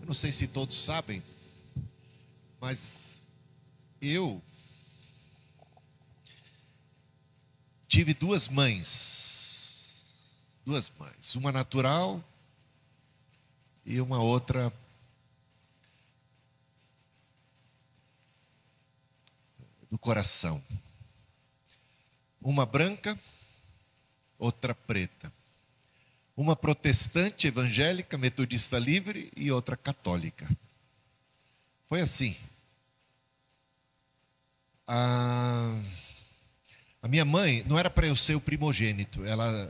não sei se todos sabem, mas eu tive duas mães, uma natural e uma outra do coração. Uma branca, outra preta. Uma protestante evangélica, metodista livre e outra católica. Foi assim. A minha mãe, não era para eu ser o primogênito, ela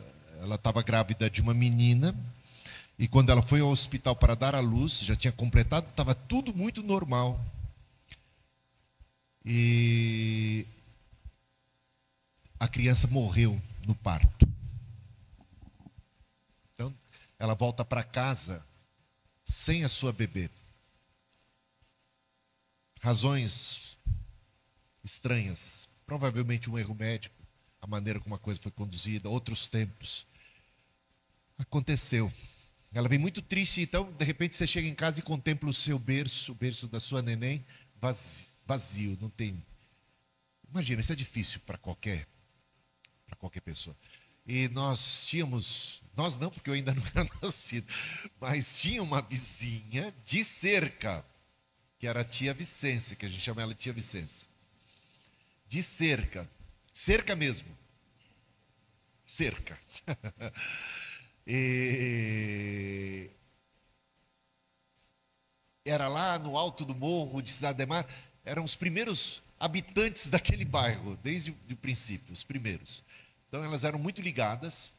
estava grávida de uma menina, e quando ela foi ao hospital para dar à luz, já tinha completado, estava tudo muito normal. E a criança morreu no parto. Então, ela volta para casa sem a sua bebê. Razões estranhas, provavelmente um erro médico, a maneira como a coisa foi conduzida, outros tempos. Aconteceu. Ela vem muito triste, então, de repente, você chega em casa e contempla o seu berço, o berço da sua neném, vazio, não tem. Imagina, isso é difícil para qualquer pessoa. E nós não, porque eu ainda não era nascido, mas tinha uma vizinha de cerca, que era a tia Vicência, que a gente chama ela de tia Vicência. De cerca mesmo. Cerca. E era lá no alto do morro de Cidade Ademar, eram os primeiros habitantes daquele bairro, desde o princípio, os primeiros. Então elas eram muito ligadas,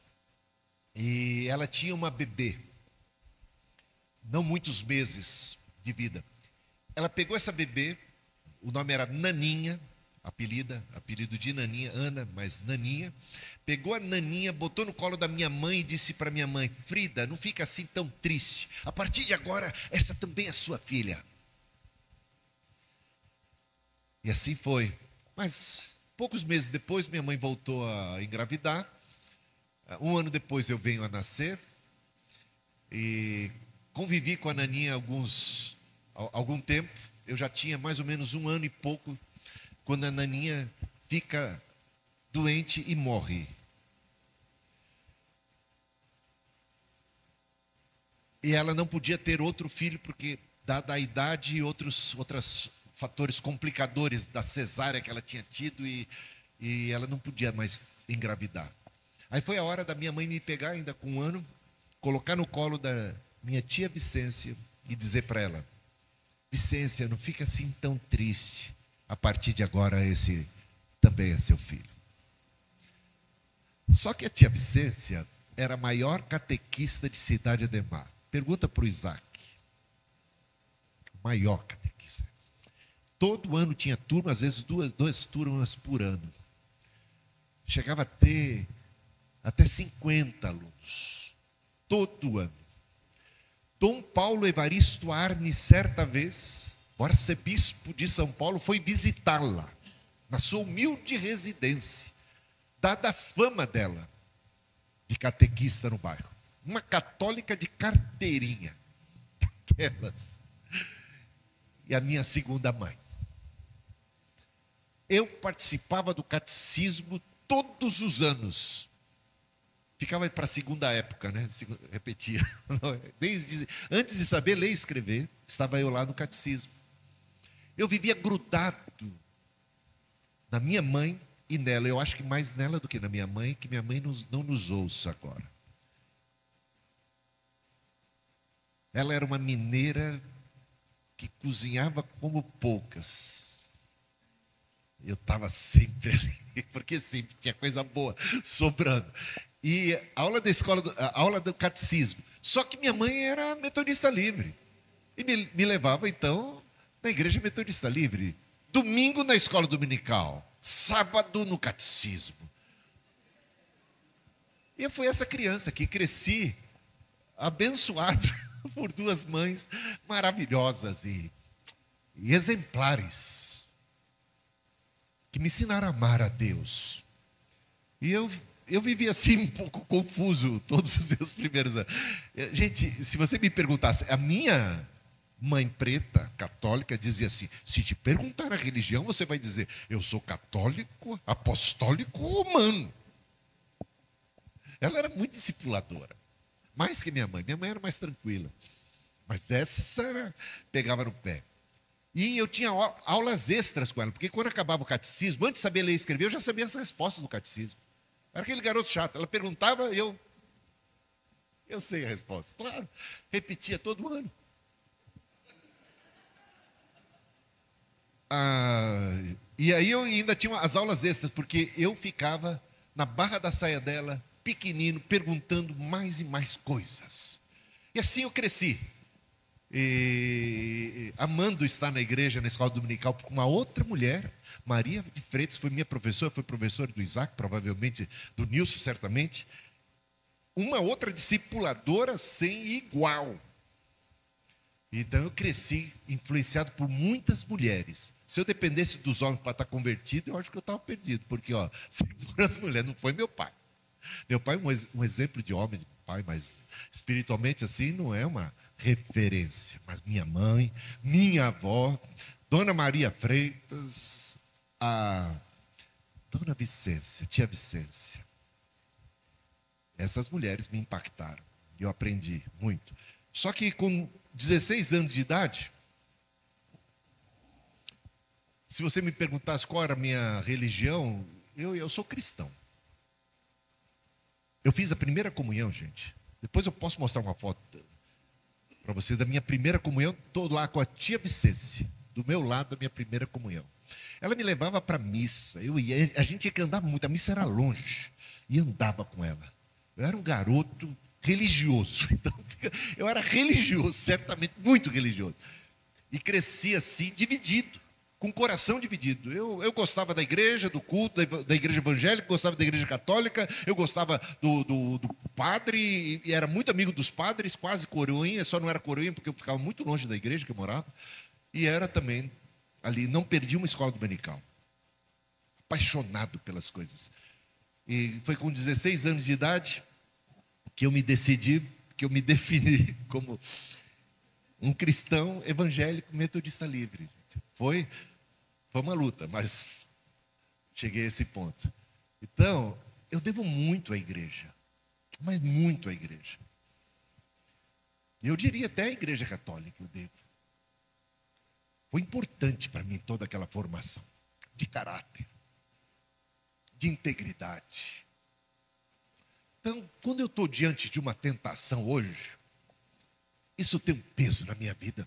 e ela tinha uma bebê, não muitos meses de vida. Ela pegou essa bebê, o nome era Naninha, apelido de Naninha, Ana, mas Naninha. Pegou a Naninha, botou no colo da minha mãe e disse para minha mãe: Frida, não fica assim tão triste. A partir de agora, essa também é sua filha. E assim foi. Mas poucos meses depois, minha mãe voltou a engravidar. Um ano depois eu venho a nascer. E convivi com a Naninha algum tempo. Eu já tinha mais ou menos 1 ano e pouco quando a Naninha fica doente e morre. E ela não podia ter outro filho, porque, dada a idade e outros fatores complicadores da cesárea que ela tinha tido, e ela não podia mais engravidar. Aí foi a hora da minha mãe me pegar, ainda com 1 ano, colocar no colo da minha tia Vicência e dizer para ela: Vicência, não fica assim tão triste. A partir de agora, esse também é seu filho. Só que a tia Vicência era a maior catequista de Cidade Ademar. Pergunta para o Isaac. Maior catequista. Todo ano tinha turma, às vezes duas turmas por ano. Chegava a ter até 50 alunos. Todo ano. Dom Paulo Evaristo Arne, certa vez, o arcebispo de São Paulo, foi visitá-la na sua humilde residência, dada a fama dela de catequista no bairro. Uma católica de carteirinha, daquelas. E a minha segunda mãe. Eu participava do catecismo todos os anos. Ficava para a segunda época, né? Repetia. Antes de saber ler e escrever, estava eu lá no catecismo. Eu vivia grudado na minha mãe e nela. Eu acho que mais nela do que na minha mãe, que minha mãe não nos ouça agora. Ela era uma mineira que cozinhava como poucas. Eu estava sempre ali, porque sempre tinha coisa boa sobrando. E a aula da escola, a aula do catecismo. Só que minha mãe era metodista livre. E me levava, então, na igreja metodista livre. Domingo na escola dominical. Sábado no catecismo. E eu fui essa criança que cresci abençoado por 2 mães maravilhosas e exemplares, que me ensinaram a amar a Deus. E eu vivi assim um pouco confuso todos os meus primeiros anos. Gente, se você me perguntasse, a minha mãe preta, católica, dizia assim: se te perguntar a religião, você vai dizer, eu sou católico, apostólico, romano. Ela era muito discipuladora, mais que minha mãe. Minha mãe era mais tranquila, mas essa pegava no pé. E eu tinha aulas extras com ela, porque quando acabava o catecismo, antes de saber ler e escrever, eu já sabia as respostas do catecismo. Era aquele garoto chato. Ela perguntava, eu sei a resposta. Claro, repetia todo ano. E aí eu ainda tinha as aulas extras, porque eu ficava na barra da saia dela, pequenino, perguntando mais e mais coisas. E assim eu cresci. Amando estar na igreja, na escola dominical, com uma outra mulher, Maria de Freitas, foi minha professora, foi professora do Isaac, provavelmente do Nilson, certamente. Uma outra discipuladora sem igual. Então eu cresci influenciado por muitas mulheres. Se eu dependesse dos homens para estar convertido, eu acho que eu estava perdido, porque se for as mulheres, não foi meu pai. Meu pai é um exemplo de homem, de pai, mas espiritualmente assim não é uma referência. Mas minha mãe, minha avó, Dona Maria Freitas, a Dona Vicência, tia Vicência. Essas mulheres me impactaram. Eu aprendi muito. Só que com 16 anos de idade, se você me perguntasse qual era a minha religião, eu sou cristão. Eu fiz a primeira comunhão, gente. Depois eu posso mostrar uma foto para vocês da minha primeira comunhão. Estou lá com a tia Vicência, do meu lado da minha primeira comunhão. Ela me levava para a missa. A gente tinha que andar muito, a missa era longe. E andava com ela. Eu era um garoto religioso. Então, eu era religioso, certamente muito religioso. E cresci assim, dividido, com o coração dividido. Eu gostava da igreja, do culto, da igreja evangélica, gostava da igreja católica, eu gostava do padre, e era muito amigo dos padres, quase coroinha, só não era coroinha porque eu ficava muito longe da igreja que eu morava. E era também ali, não perdi uma escola dominical. Apaixonado pelas coisas. E foi com 16 anos de idade que eu me decidi, que eu me defini como um cristão evangélico metodista livre. Foi uma luta, mas cheguei a esse ponto. Então, eu devo muito à igreja, mas muito à igreja. Eu diria até à igreja católica eu devo. Foi importante para mim toda aquela formação de caráter, de integridade. Então, quando eu estou diante de uma tentação hoje, isso tem um peso na minha vida.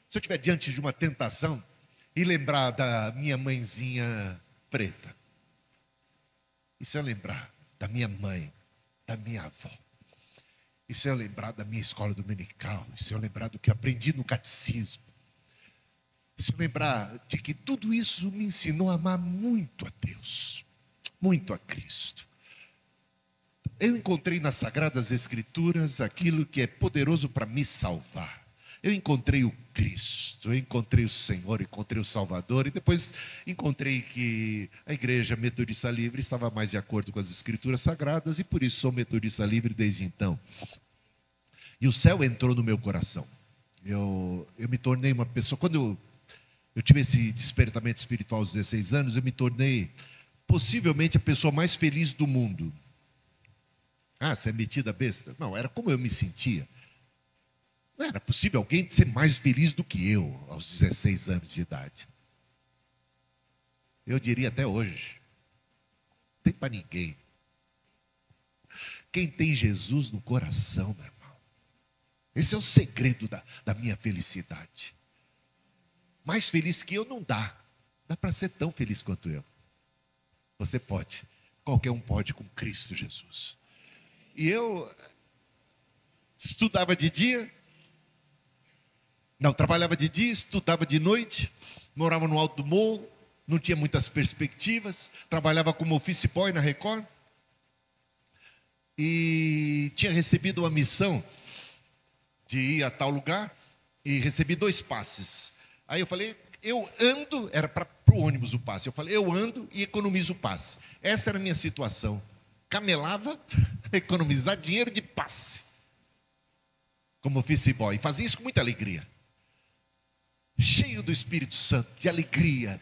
Se eu estiver diante de uma tentação e lembrar da minha mãezinha preta, e se eu lembrar da minha mãe, da minha avó, e se eu lembrar da minha escola dominical, e se eu lembrar do que eu aprendi no catecismo, e se eu lembrar de que tudo isso me ensinou a amar muito a Deus, muito a Cristo. Eu encontrei nas Sagradas Escrituras aquilo que é poderoso para me salvar. Eu encontrei o Cristo, eu encontrei o Senhor, encontrei o Salvador, e depois encontrei que a Igreja Metodista Livre estava mais de acordo com as Escrituras Sagradas, e por isso sou metodista livre desde então. E o céu entrou no meu coração. Eu me tornei uma pessoa, quando eu tive esse despertamento espiritual aos 16 anos, eu me tornei possivelmente a pessoa mais feliz do mundo. Ah, você é metida besta? Não, era como eu me sentia. Não era possível alguém ser mais feliz do que eu aos 16 anos de idade. Eu diria até hoje. Não tem para ninguém. Quem tem Jesus no coração, meu irmão. Esse é o segredo da minha felicidade. Mais feliz que eu não dá. Dá para ser tão feliz quanto eu. Você pode. Qualquer um pode com Cristo Jesus. E eu estudava de dia. Não, trabalhava de dia, estudava de noite. Morava no alto do morro. Não tinha muitas perspectivas. Trabalhava como office boy na Record. E tinha recebido uma missão de ir a tal lugar. E recebi 2 passes. Aí eu falei, eu ando, era para o ônibus o passe. Eu falei, eu ando e economizo o passe. Essa era a minha situação. Camelava, economizar dinheiro de passe. como office boy. Fazia isso com muita alegria. Cheio do Espírito Santo, de alegria.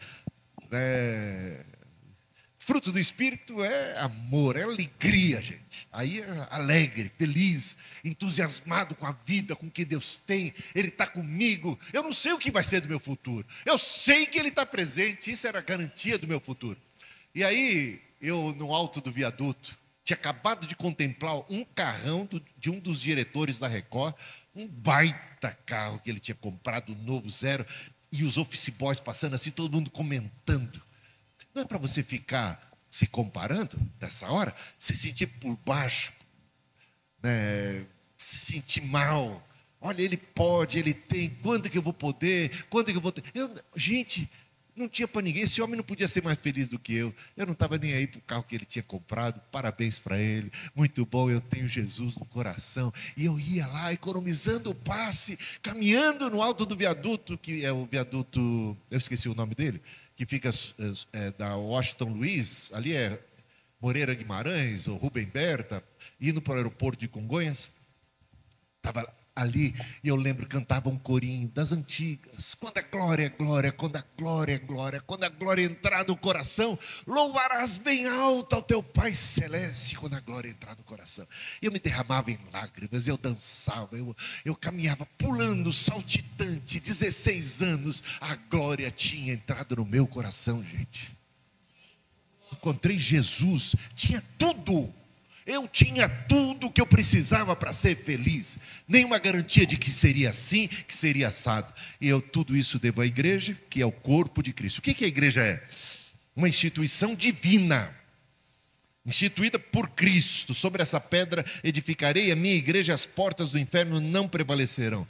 Fruto do Espírito é amor, é alegria, gente. Aí é alegre, feliz, entusiasmado com a vida, com o que Deus tem. Ele está comigo. Eu não sei o que vai ser do meu futuro. Eu sei que Ele está presente. Isso era a garantia do meu futuro. E aí, eu no alto do viaduto, tinha acabado de contemplar um carrão de um dos diretores da Record. Um baita carro que ele tinha comprado, novo, zero. E os office boys passando assim, todo mundo comentando. Não é para você ficar se comparando nessa hora, se sentir por baixo, né? Se sentir mal. Olha, ele pode, ele tem, quando que eu vou poder, quando que eu vou ter? Gente, não tinha para ninguém, esse homem não podia ser mais feliz do que eu. Eu não estava nem aí para o carro que ele tinha comprado, parabéns para ele, muito bom, eu tenho Jesus no coração. E eu ia lá, economizando o passe, caminhando no alto do viaduto, que é o viaduto, eu esqueci o nome dele, que fica da Washington Luiz, ali é Moreira Guimarães, ou Rubem Berta, indo para o aeroporto de Congonhas. Estava ali, e eu lembro, cantava um corinho das antigas. Quando a glória é glória, quando a glória é glória, quando a glória entrar no coração, louvarás bem alto ao teu Pai Celeste, quando a glória entrar no coração. Eu me derramava em lágrimas, eu dançava, eu caminhava pulando, saltitante, 16 anos, a glória tinha entrado no meu coração, gente. Encontrei Jesus, tinha tudo. Eu tinha tudo que eu precisava para ser feliz. Nenhuma garantia de que seria assim, que seria assado. E eu tudo isso devo à igreja, que é o corpo de Cristo. O que a igreja é? Uma instituição divina, instituída por Cristo. Sobre essa pedra edificarei a minha igreja, as portas do inferno não prevalecerão.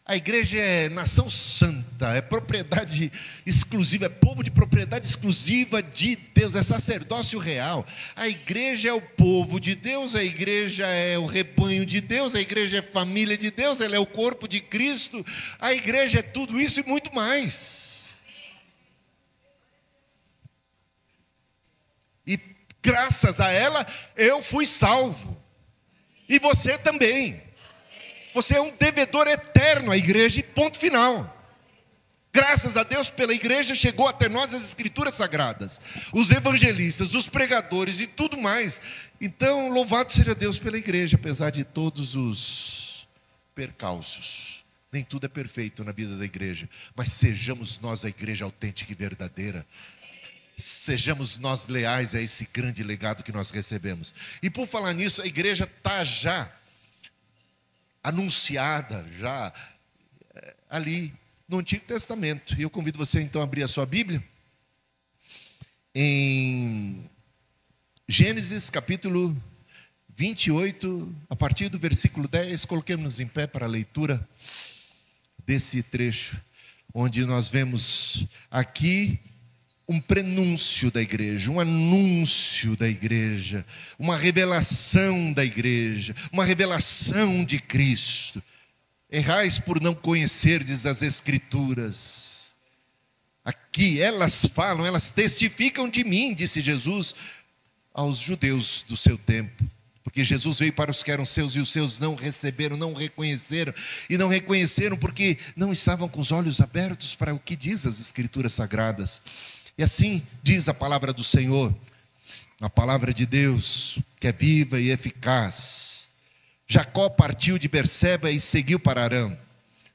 A igreja é nação santa, é propriedade exclusiva, é povo de propriedade exclusiva de Deus, é sacerdócio real. A igreja é o povo de Deus, a igreja é o rebanho de Deus, a igreja é família de Deus, ela é o corpo de Cristo. A igreja é tudo isso e muito mais. E graças a ela, eu fui salvo. E você também. Você é um devedor eterno à igreja e ponto final. Graças a Deus pela igreja chegou até nós as escrituras sagradas, os evangelistas, os pregadores e tudo mais. Então louvado seja Deus pela igreja, apesar de todos os percalços. Nem tudo é perfeito na vida da igreja, mas sejamos nós a igreja autêntica e verdadeira. Sejamos nós leais a esse grande legado que nós recebemos. E por falar nisso, a igreja está já anunciada, já ali no Antigo Testamento. E eu convido você então a abrir a sua Bíblia em Gênesis capítulo 28, a partir do versículo 10. Coloquemos-nos em pé para a leitura desse trecho, onde nós vemos aqui um prenúncio da igreja, um anúncio da igreja, uma revelação da igreja, uma revelação de Cristo. Errais por não conhecerdes as Escrituras. Aqui elas falam, elas testificam de mim, disse Jesus aos judeus do seu tempo. Porque Jesus veio para os que eram seus e os seus não receberam, não reconheceram. E não reconheceram porque não estavam com os olhos abertos para o que diz as Escrituras Sagradas. E assim diz a palavra do Senhor, a palavra de Deus, que é viva e eficaz. Jacó partiu de Berseba e seguiu para Arã.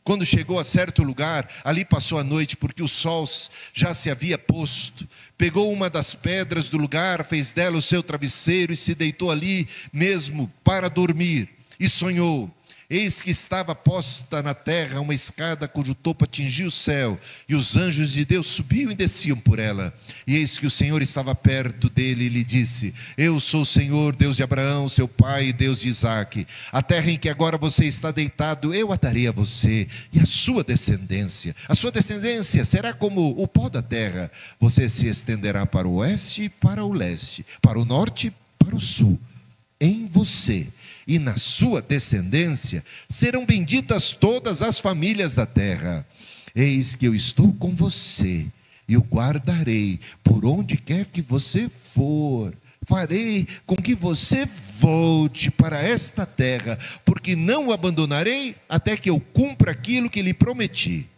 Quando chegou a certo lugar, ali passou a noite, porque o sol já se havia posto. Pegou uma das pedras do lugar, fez dela o seu travesseiro e se deitou ali mesmo para dormir. E sonhou. Eis que estava posta na terra uma escada cujo topo atingia o céu, e os anjos de Deus subiam e desciam por ela. E eis que o Senhor estava perto dele e lhe disse: Eu sou o Senhor, Deus de Abraão, seu pai, e Deus de Isaque. A terra em que agora você está deitado, eu a darei a você e a sua descendência. A sua descendência será como o pó da terra. Você se estenderá para o oeste e para o leste, para o norte e para o sul. Em você e na sua descendência serão benditas todas as famílias da terra. Eis que eu estou com você e o guardarei por onde quer que você for. farei com que você volte para esta terra, porque não o abandonarei até que eu cumpra aquilo que lhe prometi.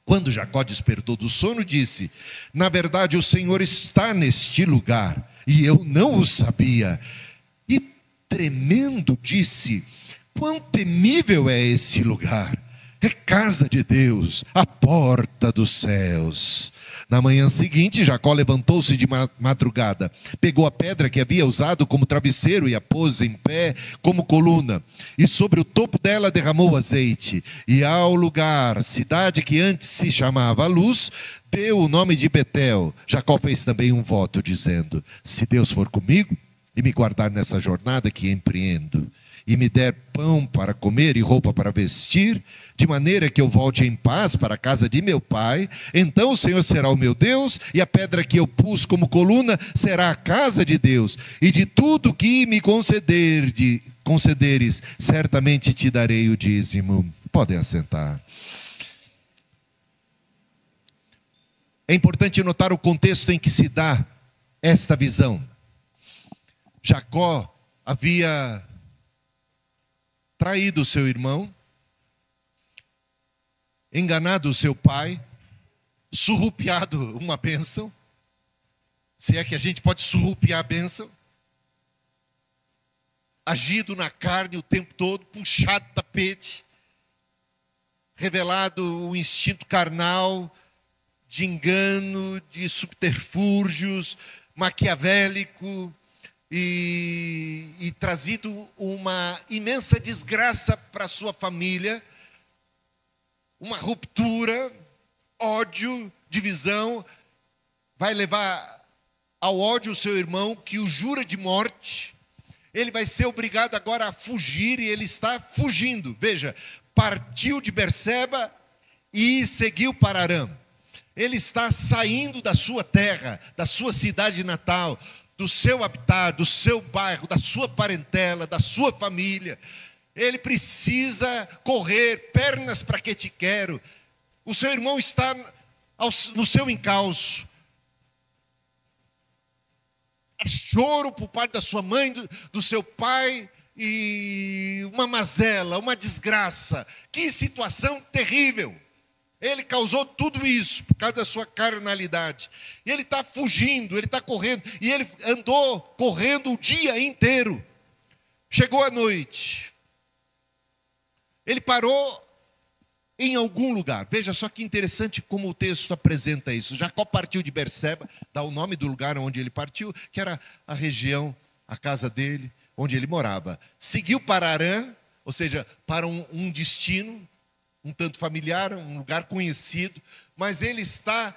Quando Jacó despertou do sono, disse: na verdade o Senhor está neste lugar, e eu não o sabia. E tremendo disse: quão temível é esse lugar! É casa de Deus, a porta dos céus. Na manhã seguinte, Jacó levantou-se de madrugada, pegou a pedra que havia usado como travesseiro e a pôs em pé como coluna, e sobre o topo dela derramou azeite, e ao lugar, cidade que antes se chamava Luz, deu o nome de Betel. Jacó fez também um voto, dizendo: se Deus for comigo e me guardar nessa jornada que empreendo, e me der pão para comer e roupa para vestir, de maneira que eu volte em paz para a casa de meu pai, então o Senhor será o meu Deus, e a pedra que eu pus como coluna será a casa de Deus, e de tudo que me concederes, certamente te darei o dízimo. Podem assentar. É importante notar o contexto em que se dá esta visão. Jacó havia traído seu irmão, enganado o seu pai, surrupiado uma bênção, se é que a gente pode surrupiar a bênção, agido na carne o tempo todo, puxado o tapete, revelado o instinto carnal, de engano, de subterfúgios, maquiavélico, e trazido uma imensa desgraça para sua família, uma ruptura, ódio, divisão, vai levar ao ódio o seu irmão, que o jura de morte. Ele vai ser obrigado agora a fugir, e ele está fugindo. Veja, partiu de Berseba e seguiu para Arã. Ele está saindo da sua terra, da sua cidade natal, do seu habitat, do seu bairro, da sua parentela, da sua família. Ele precisa correr, pernas para que te quero. O seu irmão está no seu encalço. É choro por parte da sua mãe, do seu pai, e uma mazela, uma desgraça. Que situação terrível. Ele causou tudo isso por causa da sua carnalidade. E ele está fugindo, ele está correndo. E ele andou correndo o dia inteiro. Chegou a noite. Ele parou em algum lugar. Veja só que interessante como o texto apresenta isso. Jacó partiu de Berseba, dá o nome do lugar onde ele partiu, que era a região, a casa dele, onde ele morava. Seguiu para Arã, ou seja, para um destino um tanto familiar, um lugar conhecido, mas ele está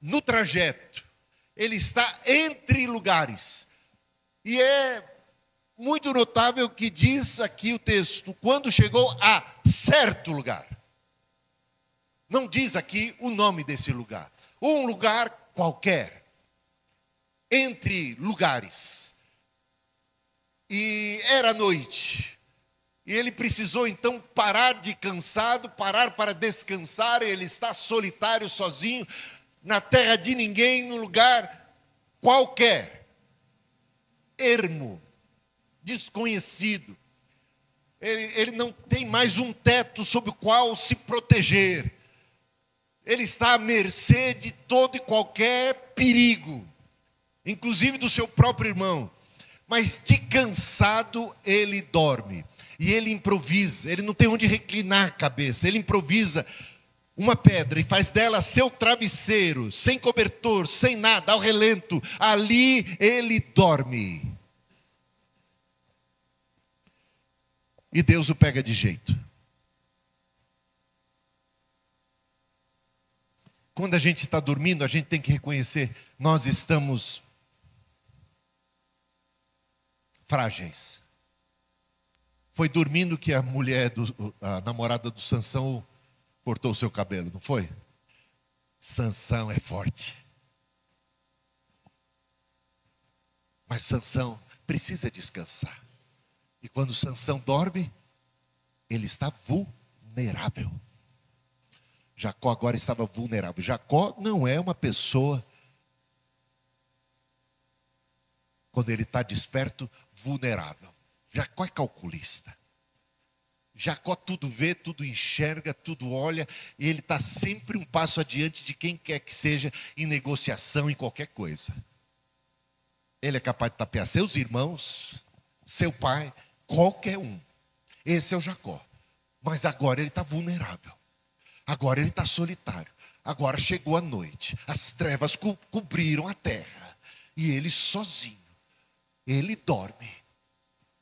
no trajeto, ele está entre lugares. E é muito notável que diz aqui o texto, quando chegou a certo lugar. Não diz aqui o nome desse lugar. Um lugar qualquer, entre lugares. E era noite. E ele precisou então parar de cansado, parar para descansar. Ele está solitário, sozinho, na terra de ninguém, num lugar qualquer, ermo, desconhecido. Ele não tem mais um teto sob o qual se proteger. Ele está à mercê de todo e qualquer perigo, inclusive do seu próprio irmão. Mas de cansado ele dorme. E ele improvisa, ele não tem onde reclinar a cabeça. Ele improvisa uma pedra e faz dela seu travesseiro, sem cobertor, sem nada, ao relento. Ali ele dorme. E Deus o pega de jeito. Quando a gente está dormindo, a gente tem que reconhecer, nós estamos frágeis. Foi dormindo que a a namorada do Sansão cortou o seu cabelo, não foi? Sansão é forte. Mas Sansão precisa descansar. E quando Sansão dorme, ele está vulnerável. Jacó agora estava vulnerável. Jacó não é uma pessoa quando ele está desperto, vulnerável. Jacó é calculista. Jacó tudo vê, tudo enxerga, tudo olha, e ele está sempre um passo adiante de quem quer que seja em negociação, em qualquer coisa. Ele é capaz de tapear seus irmãos, seu pai, qualquer um. Esse é o Jacó. Mas agora ele está vulnerável. Agora ele está solitário. Agora chegou a noite. As trevas cobriram a terra. E ele sozinho. Ele dorme.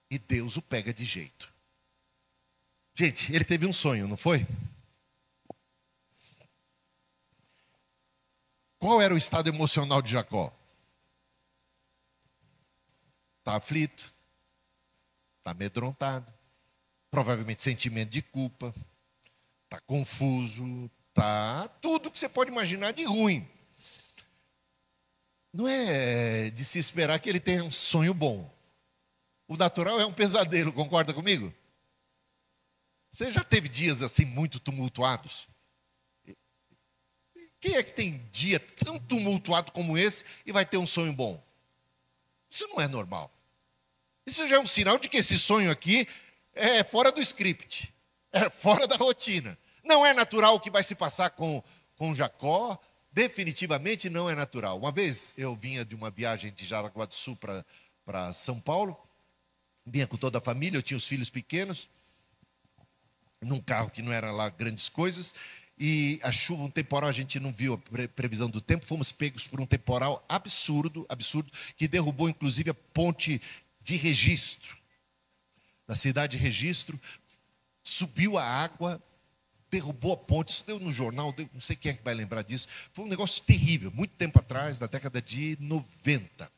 E Deus o pega de jeito. Gente, ele teve um sonho, não foi? Qual era o estado emocional de Jacó? Está aflito. Está amedrontado. Provavelmente sentimento de culpa. Está confuso. Está tudo que você pode imaginar de ruim. Não é de se esperar que ele tenha um sonho bom. O natural é um pesadelo, concorda comigo? Você já teve dias assim muito tumultuados? Quem é que tem dia tão tumultuado como esse e vai ter um sonho bom? Isso não é normal. Isso já é um sinal de que esse sonho aqui é fora do script, é fora da rotina. Não é natural o que vai se passar com Jacó, definitivamente não é natural. Uma vez eu vinha de uma viagem de Jaraguá do Sul para São Paulo, vinha com toda a família, eu tinha os filhos pequenos, num carro que não era lá grandes coisas, e a chuva, um temporal, a gente não viu a previsão do tempo, fomos pegos por um temporal absurdo, que derrubou inclusive a ponte de Registro, na cidade de Registro, subiu a água, derrubou a ponte, isso deu no jornal, não sei quem é que vai lembrar disso, foi um negócio terrível, muito tempo atrás, na década de 90.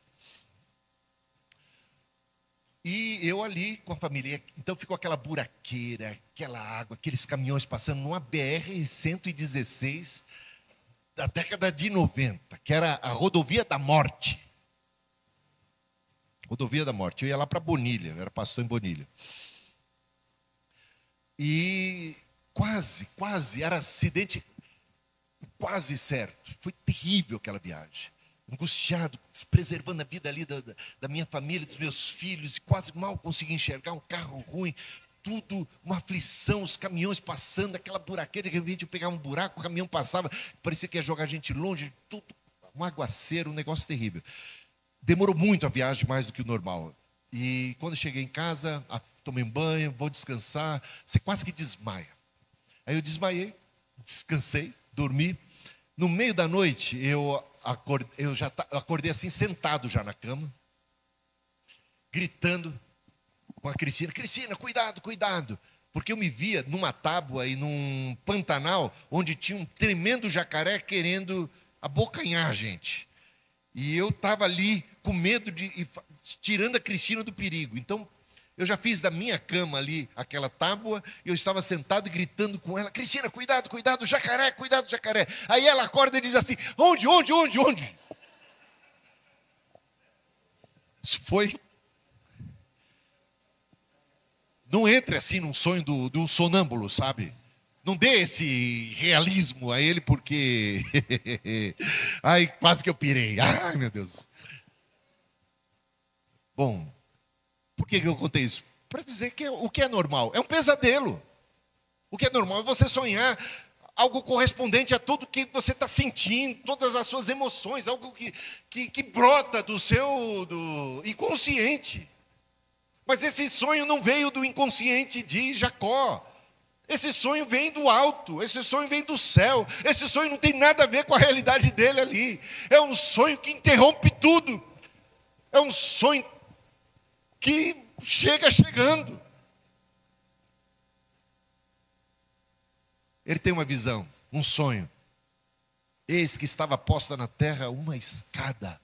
E eu ali com a família, então ficou aquela buraqueira, aquela água, aqueles caminhões passando numa BR-116 da década de 90, que era a rodovia da morte. Rodovia da morte. Eu ia lá para Bonilha, eu era pastor em Bonilha. E quase, era acidente quase certo. Foi terrível aquela viagem. Angustiado, preservando a vida ali da minha família, dos meus filhos, e quase mal consegui enxergar, um carro ruim, tudo, uma aflição, os caminhões passando, aquela buraqueira, de repente eu pegava um buraco, o caminhão passava, parecia que ia jogar a gente longe, tudo, um aguaceiro, um negócio terrível. Demorou muito a viagem, mais do que o normal. E quando eu cheguei em casa, tomei um banho, vou descansar, você quase que desmaia. Aí eu desmaiei, descansei, dormi. No meio da noite, eu acordei assim, sentado já na cama, gritando com a Cristina, Cristina, cuidado, cuidado. Porque eu me via numa tábua e num pantanal, onde tinha um tremendo jacaré querendo abocanhar a gente. E eu estava ali com medo tirando a Cristina do perigo. Então, eu já fiz da minha cama ali aquela tábua, e eu estava sentado e gritando com ela, Cristina, cuidado, cuidado, jacaré, cuidado, jacaré. Aí ela acorda e diz assim, onde? Isso foi... Não entre assim num sonho de um sonâmbulo, sabe? Não dê esse realismo a ele, porque... Ai, quase que eu pirei. Ai, meu Deus. Bom, por que eu contei isso? Para dizer que o que é normal é um pesadelo. O que é normal é você sonhar algo correspondente a tudo que você está sentindo, todas as suas emoções, algo que brota do inconsciente. Mas esse sonho não veio do inconsciente de Jacó. Esse sonho vem do alto, esse sonho vem do céu, esse sonho não tem nada a ver com a realidade dele ali. É um sonho que interrompe tudo. É um sonho que chega chegando. Ele tem uma visão, um sonho. Eis que estava posta na terra uma escada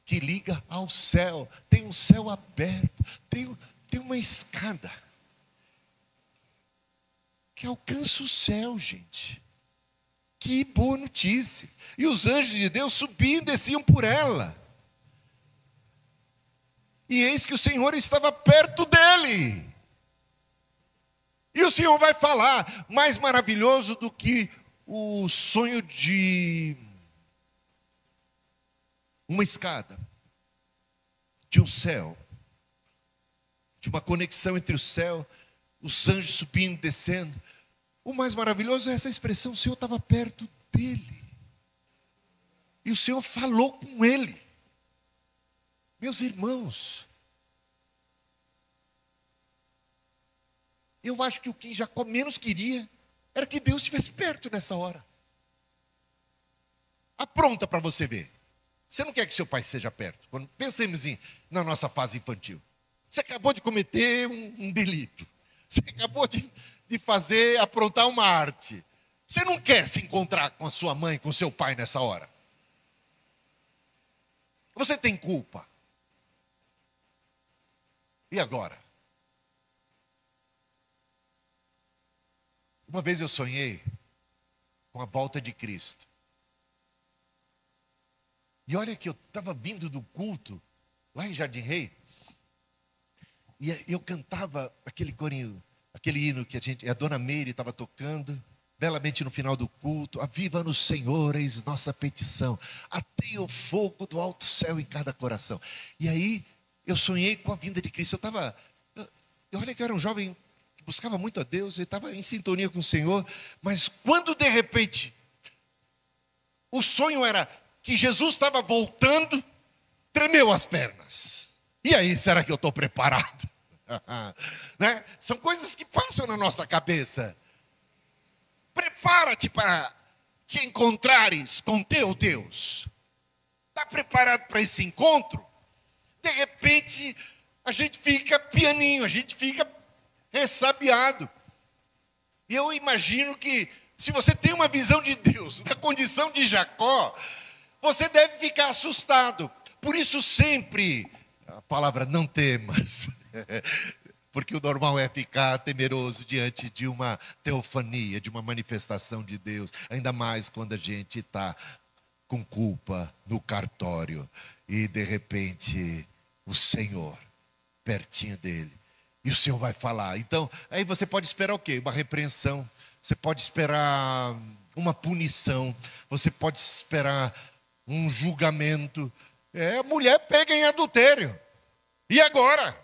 que liga ao céu. Tem um céu aberto, tem uma escada que alcança o céu, gente. Que boa notícia. E os anjos de Deus subiam e desciam por ela. E eis que o Senhor estava perto dele. E o Senhor vai falar, mais maravilhoso do que o sonho de uma escada. de um céu, de uma conexão entre o céu, os anjos subindo e descendo. O mais maravilhoso é essa expressão: o Senhor estava perto dele. E o Senhor falou com ele. Meus irmãos, eu acho que o que Jacó menos queria era que Deus estivesse perto nessa hora. Apronta para você ver. Você não quer que seu pai seja perto. Pensemos na nossa fase infantil. Você acabou de cometer um delito. Você acabou de aprontar uma arte. Você não quer se encontrar com a sua mãe, com o seu pai nessa hora. Você tem culpa. E agora? Uma vez eu sonhei com a volta de Cristo. E olha que eu estava vindo do culto, lá em Jardim Rei, e eu cantava aquele corinho, aquele hino que a dona Meire estava tocando, belamente no final do culto: aviva no Senhor, eis nossa petição, ateia o fogo do alto céu em cada coração. E aí eu sonhei com a vinda de Cristo. Olha que eu era um jovem que buscava muito a Deus, ele estava em sintonia com o Senhor, mas quando de repente o sonho era que Jesus estava voltando, tremeu as pernas. E aí, será que eu estou preparado? Né? São coisas que passam na nossa cabeça. Prepara-te para te encontrares com teu Deus. Está preparado para esse encontro? De repente, a gente fica pianinho, a gente fica ressabiado. E eu imagino que, se você tem uma visão de Deus, na condição de Jacó, você deve ficar assustado. Por isso sempre, a palavra não temas, porque o normal é ficar temeroso diante de uma teofania, de uma manifestação de Deus, ainda mais quando a gente está com culpa no cartório, e de repente o Senhor, pertinho dele, e o Senhor vai falar. Então, aí você pode esperar o quê? Uma repreensão, você pode esperar uma punição, você pode esperar um julgamento. A mulher pega em adultério. E agora?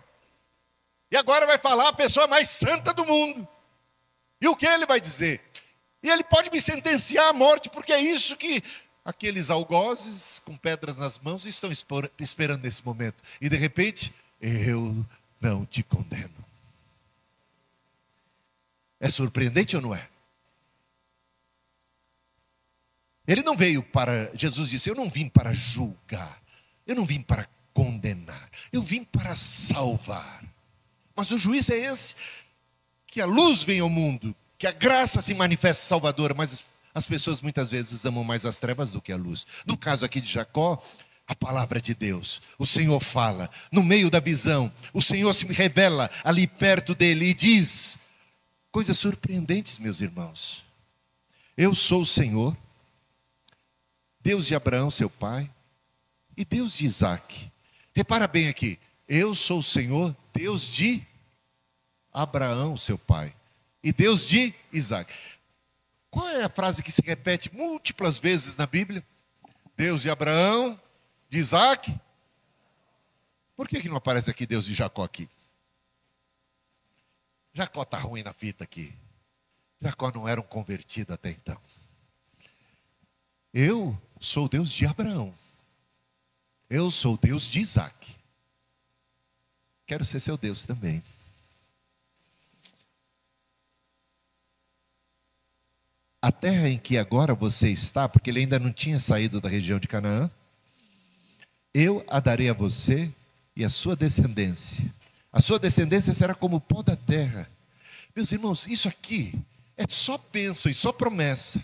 E agora vai falar a pessoa mais santa do mundo. E o que ele vai dizer? E ele pode me sentenciar à morte, porque é isso que aqueles algozes com pedras nas mãos estão esperando nesse momento. E de repente, eu não te condeno. É surpreendente ou não é? Ele não veio para, Jesus disse: eu não vim para julgar, eu não vim para condenar, eu vim para salvar. Mas o juiz é esse: que a luz venha ao mundo, que a graça se manifeste salvadora. Mas as pessoas muitas vezes amam mais as trevas do que a luz. No caso aqui de Jacó, a palavra de Deus, o Senhor fala, no meio da visão, o Senhor se revela ali perto dele e diz coisas surpreendentes, meus irmãos. Eu sou o Senhor, Deus de Abraão, seu pai, e Deus de Isaac. Repara bem aqui: eu sou o Senhor, Deus de Abraão, seu pai, e Deus de Isaac. Qual é a frase que se repete múltiplas vezes na Bíblia? Deus de Abraão, de Isaac. Por que não aparece aqui Deus de Jacó aqui? Jacó está ruim na fita aqui. Jacó não era um convertido até então. Eu sou o Deus de Abraão. Eu sou o Deus de Isaac. Quero ser seu Deus também. A terra em que agora você está, porque ele ainda não tinha saído da região de Canaã, eu a darei a você e a sua descendência. A sua descendência será como o pó da terra. Meus irmãos, isso aqui é só bênção e só promessa.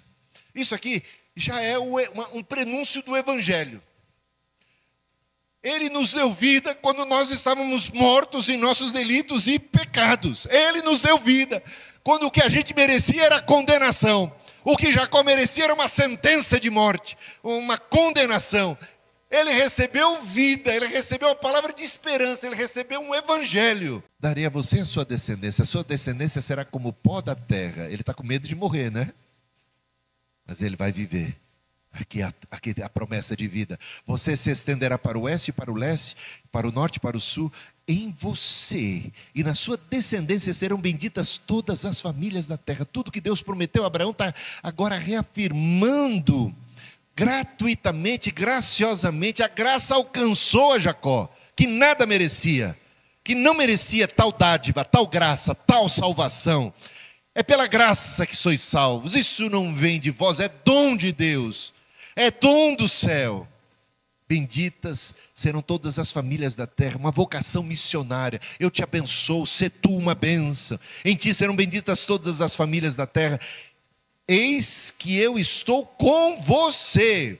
Isso aqui já é um prenúncio do Evangelho. Ele nos deu vida quando nós estávamos mortos em nossos delitos e pecados. Ele nos deu vida quando o que a gente merecia era condenação. O que Jacó merecia era uma sentença de morte, uma condenação. Ele recebeu vida, ele recebeu uma palavra de esperança, ele recebeu um evangelho. Darei a você a sua descendência será como o pó da terra. Ele está com medo de morrer, né? Mas ele vai viver. Aqui a promessa de vida. Você se estenderá para o oeste e para o leste, para o norte e para o sul. Em você e na sua descendência serão benditas todas as famílias da terra. Tudo que Deus prometeu a Abraão está agora reafirmando gratuitamente, graciosamente. A graça alcançou a Jacó, que nada merecia, que não merecia tal dádiva, tal graça, tal salvação. É pela graça que sois salvos. Isso não vem de vós, é dom de Deus, é dom do céu. Benditas serão todas as famílias da terra, uma vocação missionária. Eu te abençoo, sê tu uma bênção. Em ti serão benditas todas as famílias da terra. Eis que eu estou com você.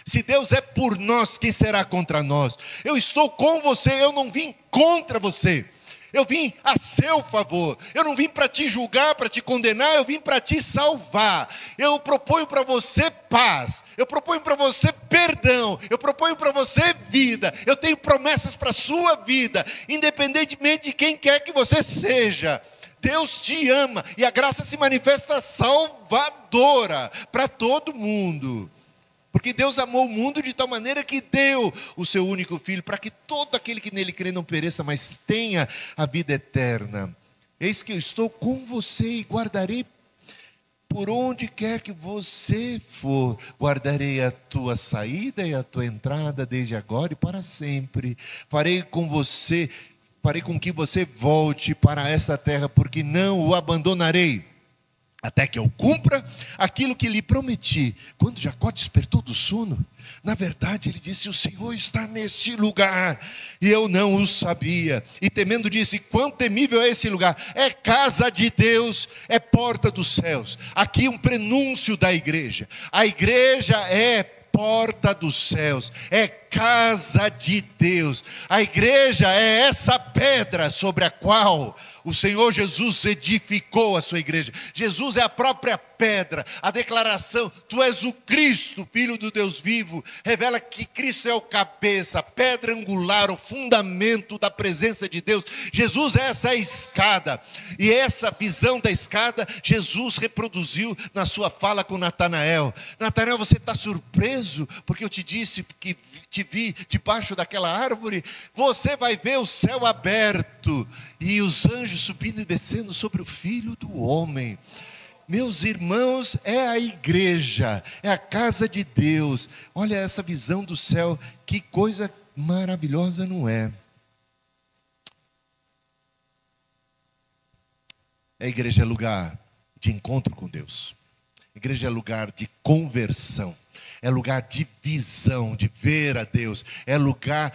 Se Deus é por nós, quem será contra nós? Eu estou com você, eu não vim contra você. Eu vim a seu favor. Eu não vim para te julgar, para te condenar. Eu vim para te salvar. Eu proponho para você paz. Eu proponho para você perdão. Eu proponho para você vida. Eu tenho promessas para a sua vida, independentemente de quem quer que você seja. Deus te ama e a graça se manifesta salvadora para todo mundo. Porque Deus amou o mundo de tal maneira que deu o seu único filho, para que todo aquele que nele crê não pereça, mas tenha a vida eterna. Eis que eu estou com você e guardarei por onde quer que você for. Guardarei a tua saída e a tua entrada desde agora e para sempre. Farei com que você volte para essa terra, porque não o abandonarei, até que eu cumpra aquilo que lhe prometi. Quando Jacó despertou do sono, na verdade ele disse: o Senhor está neste lugar, e eu não o sabia. E temendo disse: quão temível é esse lugar! É casa de Deus, é porta dos céus. Aqui um prenúncio da igreja. A igreja é porta dos céus, é casa de Deus. A igreja é essa pedra sobre a qual o Senhor Jesus edificou a sua igreja. Jesus é a própria pedra. A declaração: tu és o Cristo, Filho do Deus vivo, revela que Cristo é o cabeça, a pedra angular, o fundamento da presença de Deus. Jesus é essa escada. E essa visão da escada, Jesus reproduziu na sua fala com Natanael. Natanael, você está surpreso porque eu te disse que te vi debaixo daquela árvore? Você vai ver o céu aberto e os anjos subindo e descendo sobre o Filho do Homem. Meus irmãos, é a igreja, é a casa de Deus. Olha essa visão do céu, que coisa maravilhosa, não é? A igreja é lugar de encontro com Deus. A igreja é lugar de conversão. É lugar de visão, de ver a Deus. É lugar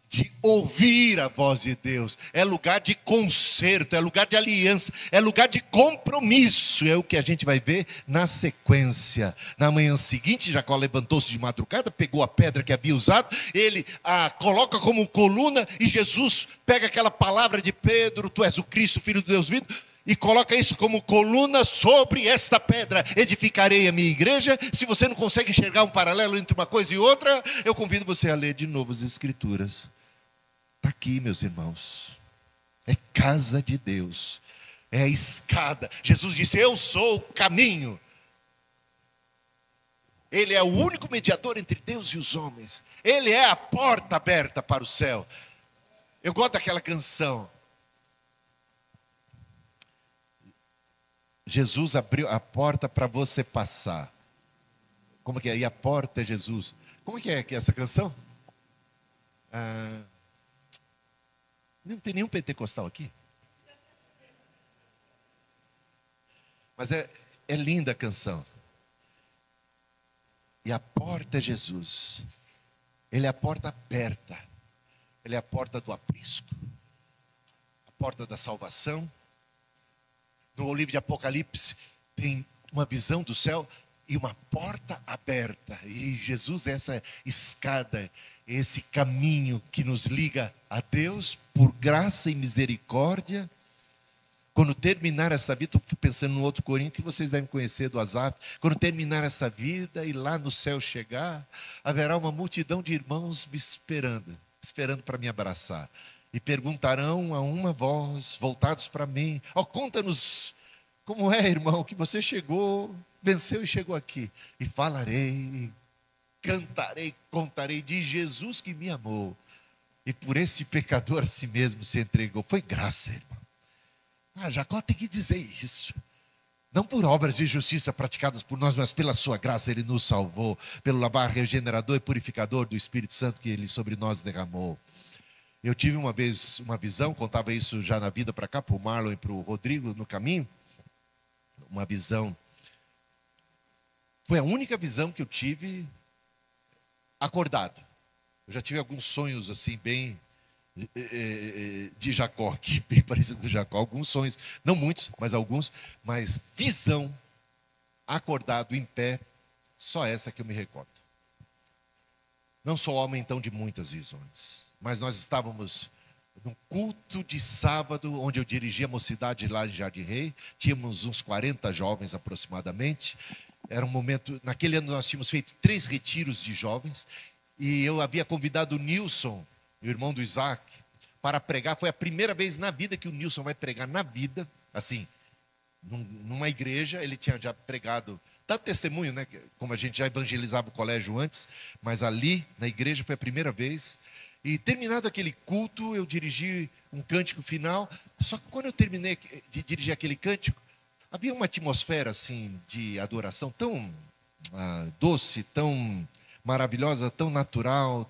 de ouvir a voz de Deus. É lugar de conserto, é lugar de aliança, é lugar de compromisso. É o que a gente vai ver na sequência. Na manhã seguinte, Jacó levantou-se de madrugada, pegou a pedra que havia usado, ele a coloca como coluna, e Jesus pega aquela palavra de Pedro: tu és o Cristo, Filho do Deus vivo, e coloca isso como coluna. Sobre esta pedra edificarei a minha igreja. Se você não consegue enxergar um paralelo entre uma coisa e outra, eu convido você a ler de novo as Escrituras. Está aqui, meus irmãos. É casa de Deus, é a escada. Jesus disse: eu sou o caminho. Ele é o único mediador entre Deus e os homens. Ele é a porta aberta para o céu. Eu gosto daquela canção. Jesus abriu a porta para você passar. Como que é? E a porta é Jesus. Como que é essa canção? Não tem nenhum pentecostal aqui. Mas é linda a canção. E a porta é Jesus. Ele é a porta aberta. Ele é a porta do aprisco. A porta da salvação. No livro de Apocalipse tem uma visão do céu e uma porta aberta. E Jesus é essa escada, esse caminho que nos liga a Deus por graça e misericórdia. Quando terminar essa vida, estou pensando no outro corinho que vocês devem conhecer, do Asaf. Quando terminar essa vida e lá no céu chegar, haverá uma multidão de irmãos me esperando para me abraçar. E perguntarão a uma voz, voltados para mim: conta-nos como é, irmão, que você chegou, venceu e chegou aqui. E falarei cantarei, contarei de Jesus que me amou. E por esse pecador a si mesmo se entregou. Foi graça, irmão. Jacó tem que dizer isso. Não por obras de justiça praticadas por nós, mas pela sua graça ele nos salvou. Pelo lavar regenerador e purificador do Espírito Santo que ele sobre nós derramou. Eu tive uma vez uma visão, contava isso já na vida para cá, para o Marlon e para o Rodrigo no caminho. Uma visão. Foi a única visão que eu tive acordado. Eu já tive alguns sonhos assim, bem de Jacó, que bem parecido com Jacó. Alguns sonhos, não muitos, mas alguns. Mas visão, acordado em pé, só essa que eu me recordo. Não sou homem então de muitas visões, mas nós estávamos num culto de sábado, onde eu dirigia a mocidade lá de Jardim Rei. Tínhamos uns 40 jovens aproximadamente. Era um momento, naquele ano nós tínhamos feito 3 retiros de jovens. E eu havia convidado o Nilson, o irmão do Isaac, para pregar. Foi a primeira vez na vida que o Nilson vai pregar na vida, assim, numa igreja. Ele tinha já pregado, dado testemunho, né? Como a gente já evangelizava o colégio antes, mas ali, na igreja, foi a primeira vez. E terminado aquele culto, eu dirigi um cântico final. Só que quando eu terminei de dirigir aquele cântico, havia uma atmosfera assim de adoração tão doce, tão maravilhosa, tão natural,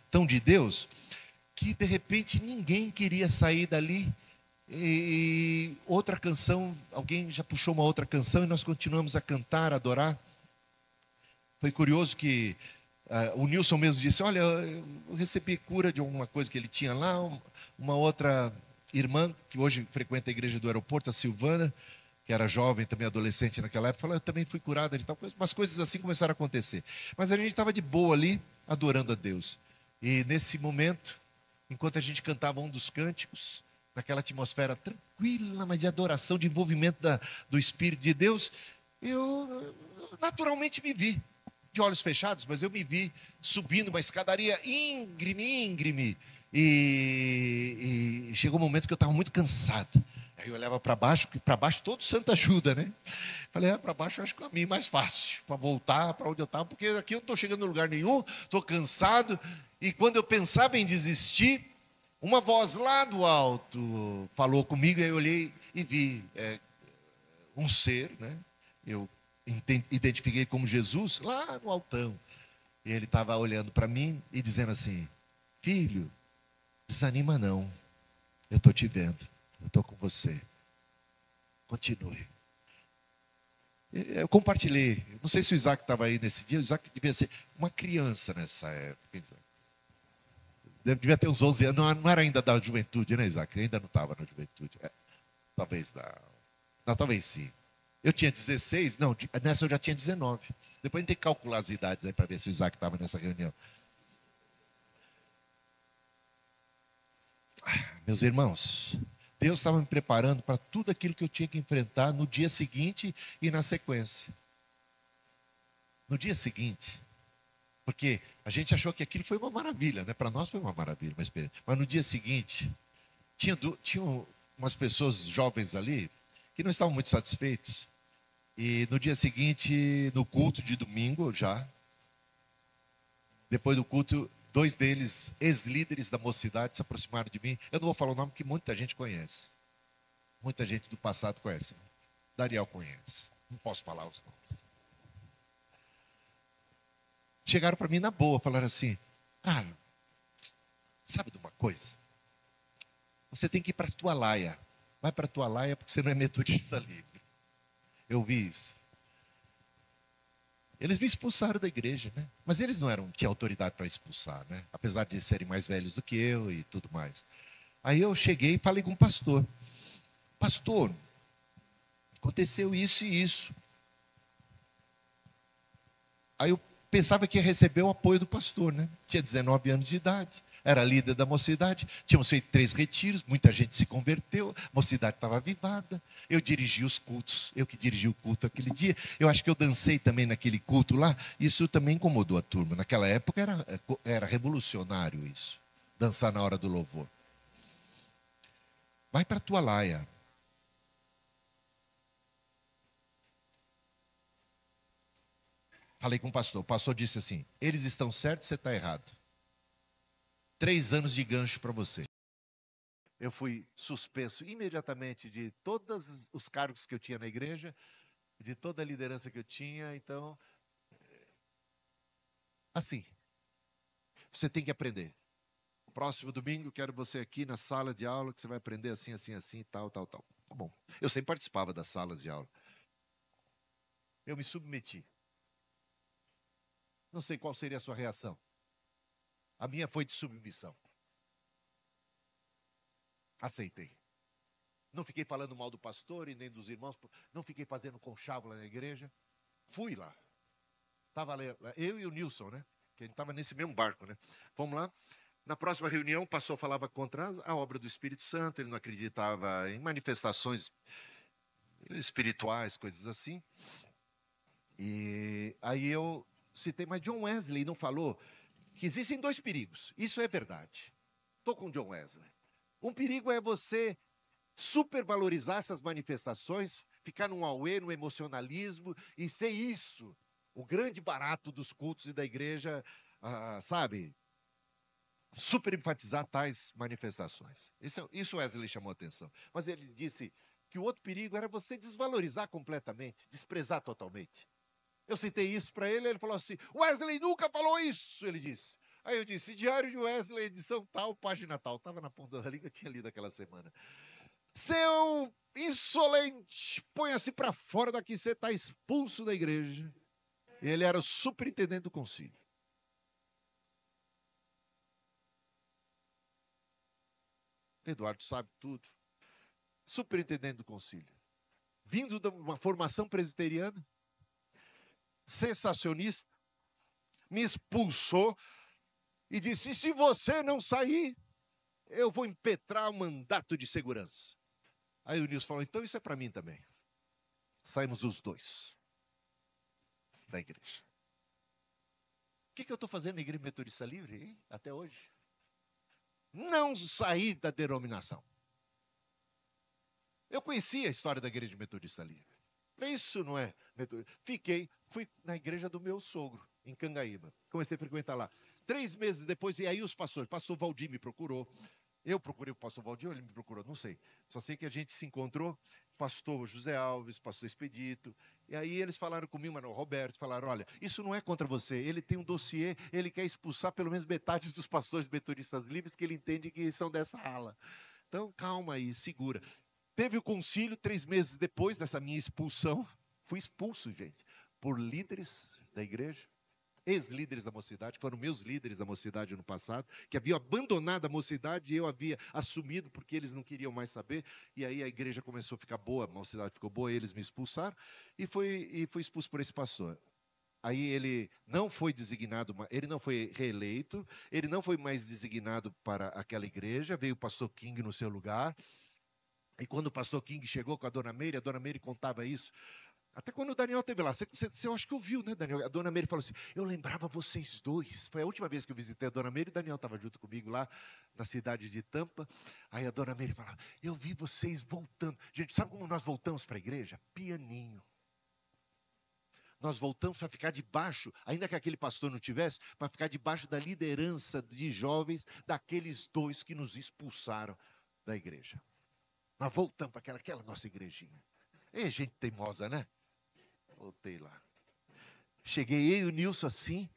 tão de Deus, que de repente ninguém queria sair dali. E outra canção, alguém já puxou uma outra canção e nós continuamos a cantar, a adorar. Foi curioso que o Nilson mesmo disse: olha, eu recebi cura de alguma coisa que ele tinha lá. Uma outra irmã, que hoje frequenta a igreja do aeroporto, a Silvana, que era jovem, também adolescente naquela época, falou: eu também fui curada de tal coisa. Umas coisas assim começaram a acontecer. Mas a gente estava de boa ali, adorando a Deus. E nesse momento, enquanto a gente cantava um dos cânticos, naquela atmosfera tranquila, mas de adoração, de envolvimento do Espírito de Deus, eu naturalmente me vi, de olhos fechados, mas eu me vi subindo uma escadaria íngreme. E chegou um momento que eu estava muito cansado. Aí eu olhava para baixo, que para baixo todo santo ajuda, né? Falei, para baixo eu acho que é o caminho mais fácil, para voltar para onde eu estava, porque aqui eu não estou chegando em lugar nenhum, estou cansado. E quando eu pensava em desistir, uma voz lá do alto falou comigo, aí eu olhei e vi um ser, né? Eu identifiquei como Jesus, lá no altão. E ele estava olhando para mim e dizendo assim: filho, desanima não, eu estou te vendo. Eu estou com você. Continue. Eu compartilhei. Não sei se o Isaac estava aí nesse dia. O Isaac devia ser uma criança nessa época. Devia ter uns 11 anos. Não era ainda da juventude, né, Isaac? Ainda não estava na juventude. Talvez não. Não, talvez sim. Eu tinha 16. Não, nessa eu já tinha 19. Depois a gente tem que calcular as idades aí para ver se o Isaac estava nessa reunião. Meus irmãos, Deus estava me preparando para tudo aquilo que eu tinha que enfrentar no dia seguinte e na sequência. No dia seguinte, porque a gente achou que aquilo foi uma maravilha, né? Para nós foi uma maravilha, uma experiência. Mas no dia seguinte, tinha umas pessoas jovens ali que não estavam muito satisfeitos. E no dia seguinte, no culto de domingo já, depois do culto, 2 deles, ex-líderes da mocidade, se aproximaram de mim. Eu não vou falar o nome, porque muita gente conhece. Muita gente do passado conhece. Daniel conhece. Não posso falar os nomes. Chegaram para mim na boa, falaram assim: sabe de uma coisa? Você tem que ir para a tua laia. Vai para a tua laia porque você não é metodista livre. Eu vi isso. Eles me expulsaram da igreja, né? Mas eles não tinham autoridade para expulsar, né? Apesar de serem mais velhos do que eu e tudo mais. Aí eu cheguei e falei com o pastor: pastor, aconteceu isso e isso. Aí eu pensava que ia receber o apoio do pastor, né? Tinha 19 anos de idade, era líder da mocidade, tínhamos feito 3 retiros, muita gente se converteu, a mocidade estava avivada. Eu dirigi os cultos, eu que dirigi o culto aquele dia. Eu acho que eu dancei também naquele culto lá. Isso também incomodou a turma. Naquela época era revolucionário isso, dançar na hora do louvor. Vai para a tua laia. Falei com o pastor disse assim, eles estão certos, você está errado. 3 anos de gancho para você. Eu fui suspenso imediatamente de todos os cargos que eu tinha na igreja, de toda a liderança que eu tinha, então, assim, você tem que aprender. Próximo domingo, quero você aqui na sala de aula, que você vai aprender assim, assim, assim, tal, tal, tal. Tá bom. Eu sempre participava das salas de aula. Eu me submeti. Não sei qual seria a sua reação. A minha foi de submissão. Aceitei. Não fiquei falando mal do pastor e nem dos irmãos, não fiquei fazendo conchavo lá na igreja. Fui lá. Estava eu e o Nilson, né? Que ele estava nesse mesmo barco, né? Fomos lá. Na próxima reunião, o pastor falava contra a obra do Espírito Santo, ele não acreditava em manifestações espirituais, coisas assim. E aí eu citei, mas John Wesley não falou que existem 2 perigos. Isso é verdade. Estou com John Wesley. Um perigo é você supervalorizar essas manifestações, ficar num auê, no emocionalismo, e ser isso, o grande barato dos cultos e da igreja, sabe? Super enfatizar tais manifestações. Isso Wesley chamou a atenção. Mas ele disse que o outro perigo era você desvalorizar completamente, desprezar totalmente. Eu citei isso para ele, ele falou assim, Wesley nunca falou isso, ele disse. Aí eu disse, Diário de Wesley, edição tal, página tal. Estava na ponta da língua, eu tinha lido aquela semana. Seu insolente, ponha-se para fora daqui, você está expulso da igreja. Ele era o superintendente do concílio. Eduardo sabe tudo. Superintendente do concílio. Vindo de uma formação presbiteriana, sensacionista, me expulsou e disse, e se você não sair, eu vou impetrar o mandato de segurança. Aí o Nilson falou, então isso é para mim também. Saímos os 2 da igreja. O que eu estou fazendo na Igreja Metodista Livre, hein? Até hoje? Não saí da denominação. Eu conhecia a história da Igreja Metodista Livre. Isso não é metodista. Fui na igreja do meu sogro, em Cangaíba. Comecei a frequentar lá. 3 meses depois, e aí os pastores, o pastor Valdir me procurou. Eu procurei o pastor Valdir, ou ele me procurou, não sei. Só sei que a gente se encontrou, pastor José Alves, pastor Expedito. E aí eles falaram comigo, mas não, Roberto, falaram, olha, isso não é contra você. Ele tem um dossiê, ele quer expulsar pelo menos metade dos pastores metodistas livres que ele entende que são dessa ala. Então, calma aí, segura. Teve o concílio 3 meses depois dessa minha expulsão. Fui expulso, gente, por líderes da igreja, ex-líderes da mocidade, que foram meus líderes da mocidade no passado, que haviam abandonado a mocidade e eu havia assumido porque eles não queriam mais saber. E aí a igreja começou a ficar boa, a mocidade ficou boa, eles me expulsaram e fui expulso por esse pastor. Aí ele não foi designado, ele não foi reeleito, ele não foi mais designado para aquela igreja, veio o pastor King no seu lugar. E quando o pastor King chegou com a dona Meire contava isso. Até quando o Daniel esteve lá, você eu acho que ouviu, né, Daniel? A dona Meire falou assim, eu lembrava vocês 2. Foi a última vez que eu visitei a dona Meire, e o Daniel estava junto comigo lá na cidade de Tampa. Aí a dona Meire falava, eu vi vocês voltando. Gente, sabe como nós voltamos para a igreja? Pianinho. Nós voltamos para ficar debaixo, ainda que aquele pastor não tivesse, para ficar debaixo da liderança de jovens daqueles 2 que nos expulsaram da igreja. Nós voltamos para aquela nossa igrejinha. É gente teimosa, né? Voltei lá. Cheguei eu e o Nilson assim,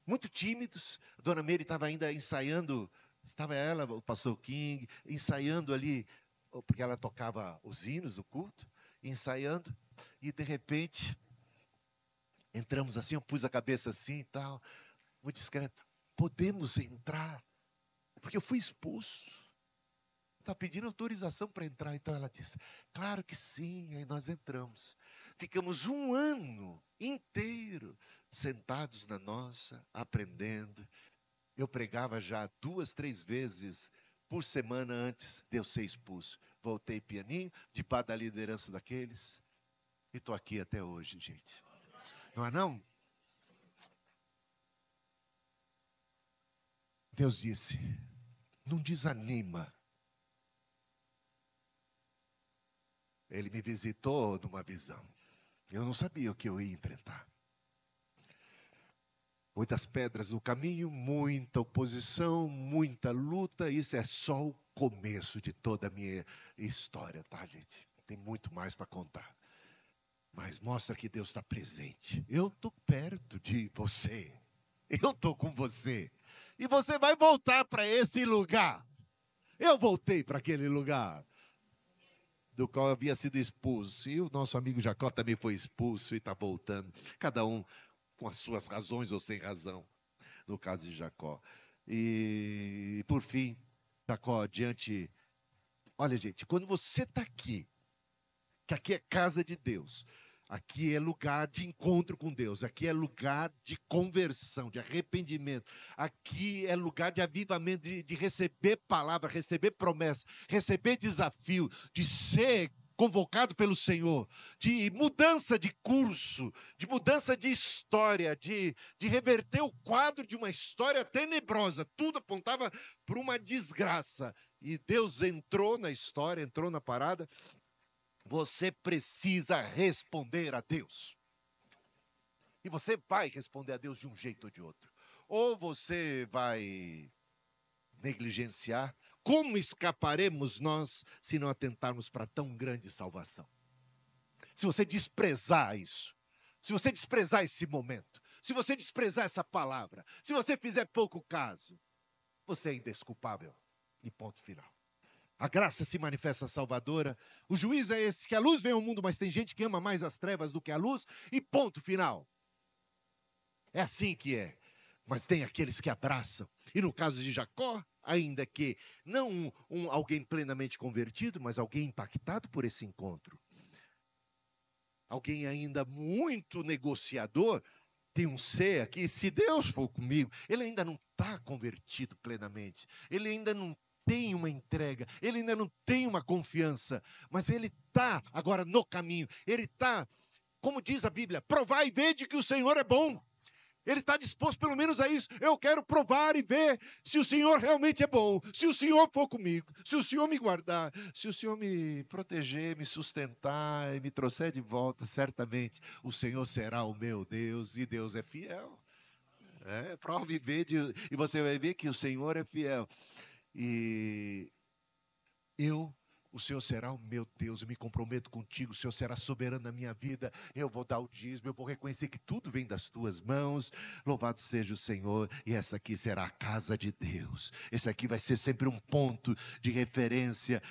muito tímidos. A dona Meire estava ainda ensaiando, estava ela, o pastor King, ensaiando ali, porque ela tocava os hinos, o culto, ensaiando. E de repente, entramos assim, eu pus a cabeça assim e tal, muito discreto. Podemos entrar? Porque eu fui expulso. Está pedindo autorização para entrar. Então ela disse, claro que sim. Aí nós entramos. Ficamos 1 ano inteiro sentados na nossa, aprendendo. Eu pregava já 2, 3 vezes por semana antes de eu ser expulso. Voltei pianinho, debaixo da liderança daqueles. E estou aqui até hoje, gente. Não é não? Deus disse, não desanima. Ele me visitou numa visão. Eu não sabia o que eu ia enfrentar. Muitas pedras no caminho, muita oposição, muita luta. Isso é só o começo de toda a minha história, tá, gente? Tem muito mais para contar. Mas mostra que Deus está presente. Eu estou perto de você. Eu estou com você. E você vai voltar para esse lugar. Eu voltei para aquele lugar do qual havia sido expulso. E o nosso amigo Jacó também foi expulso e está voltando. Cada um com as suas razões ou sem razão, no caso de Jacó. E por fim, Jacó, diante... Olha, gente, quando você está aqui, que aqui é casa de Deus, aqui é lugar de encontro com Deus, aqui é lugar de conversão, de arrependimento, aqui é lugar de avivamento, de receber palavra, receber promessa, receber desafio, de ser convocado pelo Senhor, de mudança de curso, de mudança de história, de reverter o quadro de uma história tenebrosa. Tudo apontava para uma desgraça. E Deus entrou na história, entrou na parada. Você precisa responder a Deus. E você vai responder a Deus de um jeito ou de outro. Ou você vai negligenciar. Como escaparemos nós se não atentarmos para tão grande salvação? Se você desprezar isso, se você desprezar esse momento, se você desprezar essa palavra, se você fizer pouco caso, você é indesculpável. E ponto final. A graça se manifesta salvadora. O juízo é esse, que a luz vem ao mundo, mas tem gente que ama mais as trevas do que a luz. E ponto final. É assim que é. Mas tem aqueles que abraçam. E no caso de Jacó, ainda que não alguém plenamente convertido, mas alguém impactado por esse encontro. Alguém ainda muito negociador. Tem um ser aqui, se Deus for comigo, ele ainda não está convertido plenamente. Ele ainda não tem uma entrega, ele ainda não tem uma confiança, mas ele está agora no caminho. Ele está, como diz a Bíblia, provai e vede que o Senhor é bom. Ele está disposto pelo menos a isso. Eu quero provar e ver se o Senhor realmente é bom, se o Senhor for comigo, se o Senhor me guardar, se o Senhor me proteger, me sustentar e me trouxer de volta, certamente o Senhor será o meu Deus, e Deus é fiel. Prova e vede, e você vai ver que o Senhor é fiel. E o Senhor será o meu Deus, eu me comprometo contigo, o Senhor será soberano na minha vida, eu vou dar o dízimo, eu vou reconhecer que tudo vem das tuas mãos, louvado seja o Senhor, e essa aqui será a casa de Deus, esse aqui vai ser sempre um ponto de referência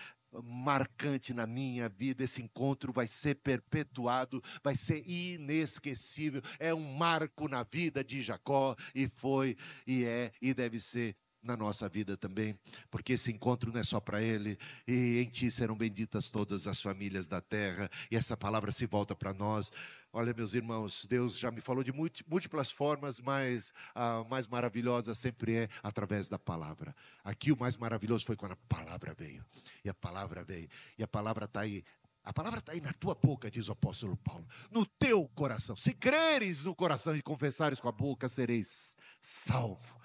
marcante na minha vida, esse encontro vai ser perpetuado, vai ser inesquecível, é um marco na vida de Jacó, e foi, e é, e deve ser na nossa vida também, porque esse encontro não é só para ele, e em ti serão benditas todas as famílias da terra, e essa palavra se volta para nós. Olha, meus irmãos, Deus já me falou de múltiplas formas, mas a mais maravilhosa sempre é através da palavra. Aqui o mais maravilhoso foi quando a palavra veio, e a palavra veio, e a palavra está aí. A palavra está aí na tua boca, diz o apóstolo Paulo, no teu coração. Se creres no coração e confessares com a boca, sereis salvo.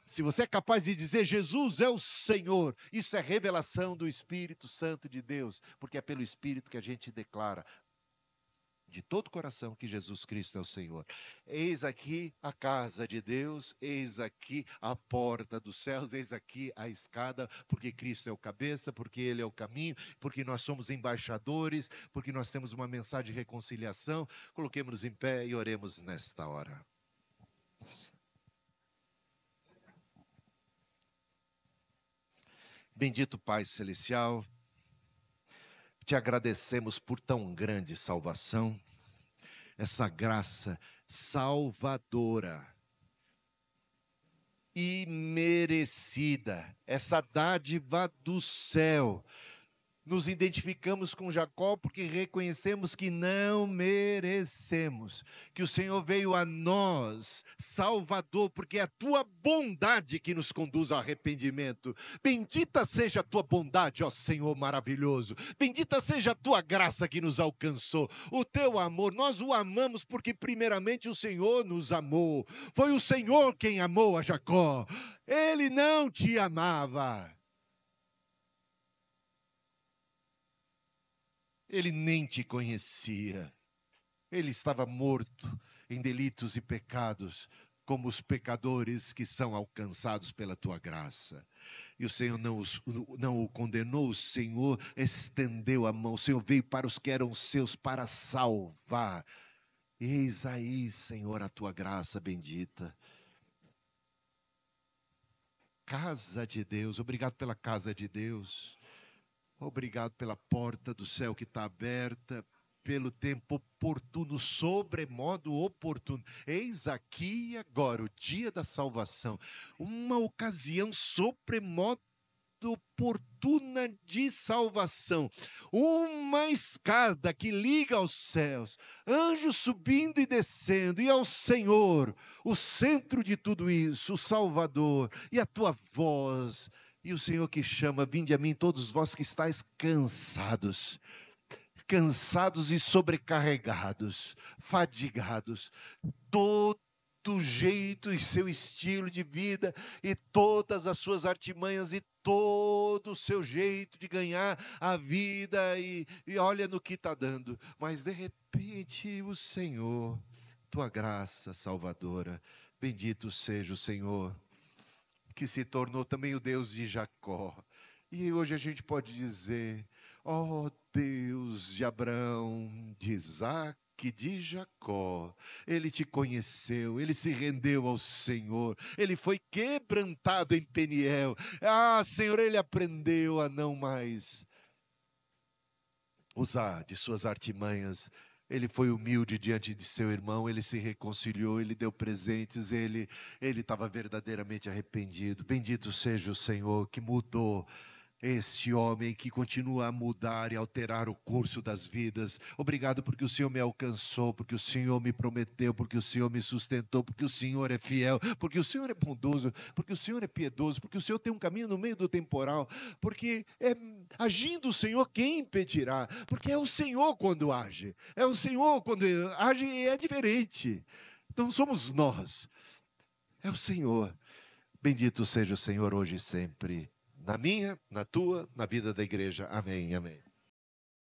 Se você é capaz de dizer Jesus é o Senhor, isso é revelação do Espírito Santo de Deus, porque é pelo Espírito que a gente declara de todo o coração que Jesus Cristo é o Senhor. Eis aqui a casa de Deus, eis aqui a porta dos céus, eis aqui a escada, porque Cristo é o cabeça, porque Ele é o caminho, porque nós somos embaixadores, porque nós temos uma mensagem de reconciliação. Coloquemos-nos em pé e oremos nesta hora. Bendito Pai Celestial, te agradecemos por tão grande salvação, essa graça salvadora, imerecida, essa dádiva do céu. Nos identificamos com Jacó porque reconhecemos que não merecemos, que o Senhor veio a nós, Salvador, porque é a tua bondade que nos conduz ao arrependimento. Bendita seja a tua bondade, ó Senhor maravilhoso, bendita seja a tua graça que nos alcançou, o teu amor, nós o amamos porque primeiramente o Senhor nos amou, foi o Senhor quem amou a Jacó, ele não te amava. Ele nem te conhecia. Ele estava morto em delitos e pecados. como os pecadores que são alcançados pela tua graça. E o Senhor não o condenou, o Senhor estendeu a mão, o Senhor veio para os que eram seus para salvar. Eis aí, Senhor, a tua graça bendita. Casa de Deus, obrigado pela casa de Deus. Obrigado pela porta do céu que está aberta, pelo tempo oportuno, sobremodo oportuno. Eis aqui e agora o dia da salvação, uma ocasião sobremodo oportuna de salvação, uma escada que liga aos céus, anjos subindo e descendo, e ao Senhor, o centro de tudo isso, o Salvador, e a tua voz, e o Senhor que chama: vinde a mim todos vós que estáis cansados e sobrecarregados, fadigados, todo jeito e seu estilo de vida, e todas as suas artimanhas, e todo o seu jeito de ganhar a vida, e olha no que está dando, mas de repente o Senhor, tua graça salvadora, bendito seja o Senhor, que se tornou também o Deus de Jacó. E hoje a gente pode dizer: ó Deus de Abraão, de Isaac, de Jacó, ele te conheceu, ele se rendeu ao Senhor, ele foi quebrantado em Peniel. Ah, Senhor, ele aprendeu a não mais usar de suas artimanhas. Ele foi humilde diante de seu irmão, ele se reconciliou, ele deu presentes, ele estava verdadeiramente arrependido. Bendito seja o Senhor que mudou este homem, que continua a mudar e alterar o curso das vidas. Obrigado porque o Senhor me alcançou, porque o Senhor me prometeu, porque o Senhor me sustentou, porque o Senhor é fiel, porque o Senhor é bondoso, porque o Senhor é piedoso, porque o Senhor tem um caminho no meio do temporal, porque agindo o Senhor, quem impedirá? Porque é o Senhor quando age, é o Senhor quando age, e é diferente. Não somos nós, é o Senhor. Bendito seja o Senhor hoje e sempre, na minha, na tua, na vida da igreja. Amém, amém.